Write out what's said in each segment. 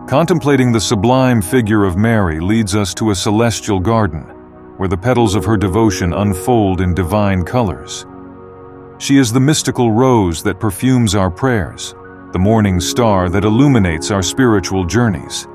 Contemplating the sublime figure of Mary leads us to a celestial garden, where the petals of her devotion unfold in divine colors. She is the mystical rose that perfumes our prayers, the morning star that illuminates our spiritual journeys.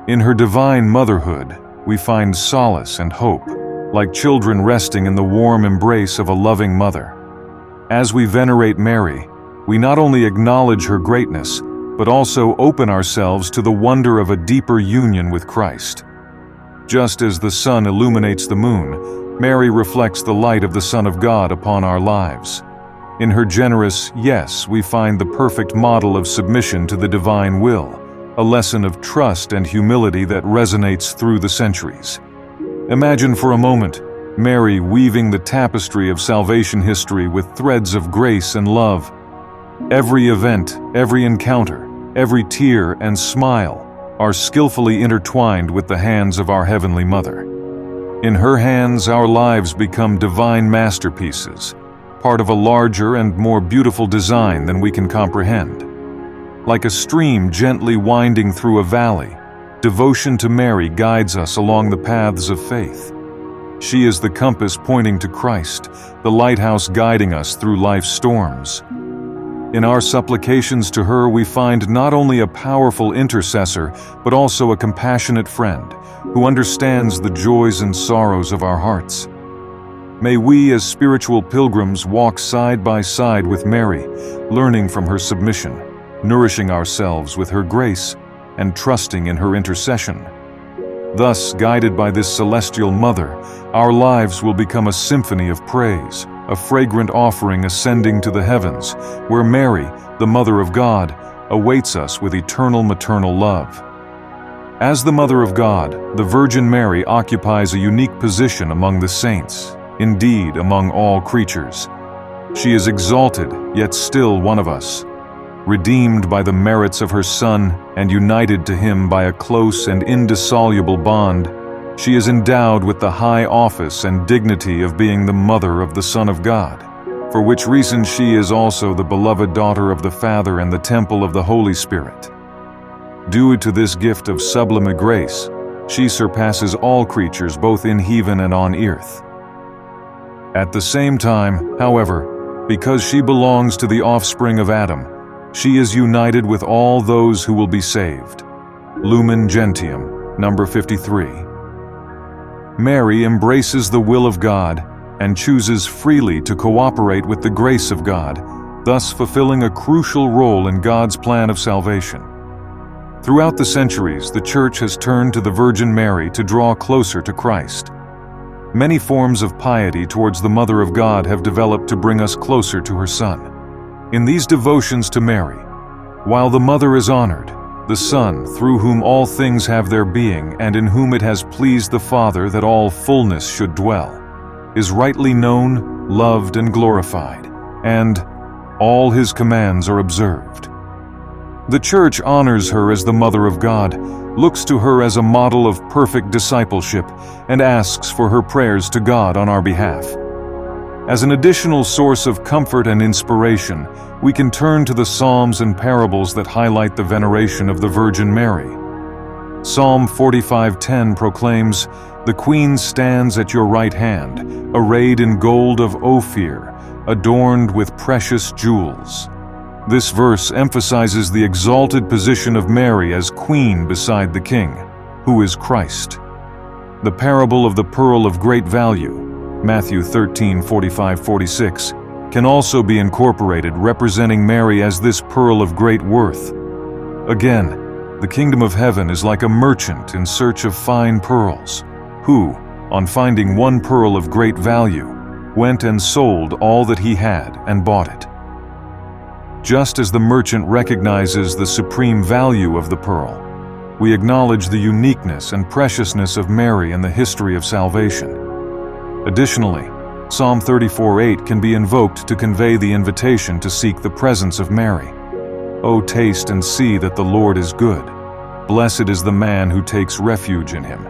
In her divine motherhood, we find solace and hope, like children resting in the warm embrace of a loving mother. As we venerate Mary, we not only acknowledge her greatness, but also open ourselves to the wonder of a deeper union with Christ. Just as the sun illuminates the moon, Mary reflects the light of the Son of God upon our lives. In her generous yes, we find the perfect model of submission to the divine will, a lesson of trust and humility that resonates through the centuries. Imagine for a moment Mary weaving the tapestry of salvation history with threads of grace and love. Every event, every encounter, every tear and smile are skillfully intertwined with the hands of our Heavenly Mother. In her hands, our lives become divine masterpieces, part of a larger and more beautiful design than we can comprehend. Like a stream gently winding through a valley, devotion to Mary guides us along the paths of faith. She is the compass pointing to Christ, the lighthouse guiding us through life's storms. In our supplications to her, we find not only a powerful intercessor, but also a compassionate friend who understands the joys and sorrows of our hearts. May we, as spiritual pilgrims, walk side by side with Mary, learning from her submission, nourishing ourselves with her grace, and trusting in her intercession. Thus, guided by this celestial Mother, our lives will become a symphony of praise, a fragrant offering ascending to the heavens, where Mary, the Mother of God, awaits us with eternal maternal love. As the Mother of God, the Virgin Mary occupies a unique position among the saints, indeed among all creatures. She is exalted, yet still one of us. Redeemed by the merits of her Son and united to Him by a close and indissoluble bond, she is endowed with the high office and dignity of being the mother of the Son of God, for which reason she is also the beloved daughter of the Father and the temple of the Holy Spirit. Due to this gift of sublime grace, she surpasses all creatures both in heaven and on earth. At the same time, however, because she belongs to the offspring of Adam, she is united with all those who will be saved. Lumen Gentium, number 53. Mary embraces the will of God and chooses freely to cooperate with the grace of God, thus fulfilling a crucial role in God's plan of salvation. Throughout the centuries, the Church has turned to the Virgin Mary to draw closer to Christ. Many forms of piety towards the Mother of God have developed to bring us closer to her Son. In these devotions to Mary, while the Mother is honored, the Son, through whom all things have their being and in whom it has pleased the Father that all fullness should dwell, is rightly known, loved, and glorified, and all His commands are observed. The Church honors her as the Mother of God, looks to her as a model of perfect discipleship, and asks for her prayers to God on our behalf. As an additional source of comfort and inspiration, we can turn to the Psalms and parables that highlight the veneration of the Virgin Mary. Psalm 45:10 proclaims, "The Queen stands at your right hand, arrayed in gold of Ophir, adorned with precious jewels." This verse emphasizes the exalted position of Mary as Queen beside the King, who is Christ. The parable of the pearl of great value, Matthew 13:45-46, can also be incorporated, representing Mary as this pearl of great worth. Again, the kingdom of heaven is like a merchant in search of fine pearls, who, on finding one pearl of great value, went and sold all that he had and bought it. Just as the merchant recognizes the supreme value of the pearl, we acknowledge the uniqueness and preciousness of Mary in the history of salvation. Additionally, Psalm 34:8 can be invoked to convey the invitation to seek the presence of Mary. "O taste and see that the Lord is good. Blessed is the man who takes refuge in Him."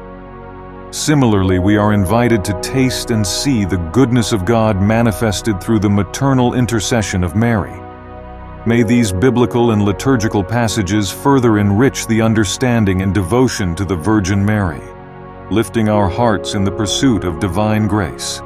Similarly, we are invited to taste and see the goodness of God manifested through the maternal intercession of Mary. May these biblical and liturgical passages further enrich the understanding and devotion to the Virgin Mary, lifting our hearts in the pursuit of divine grace.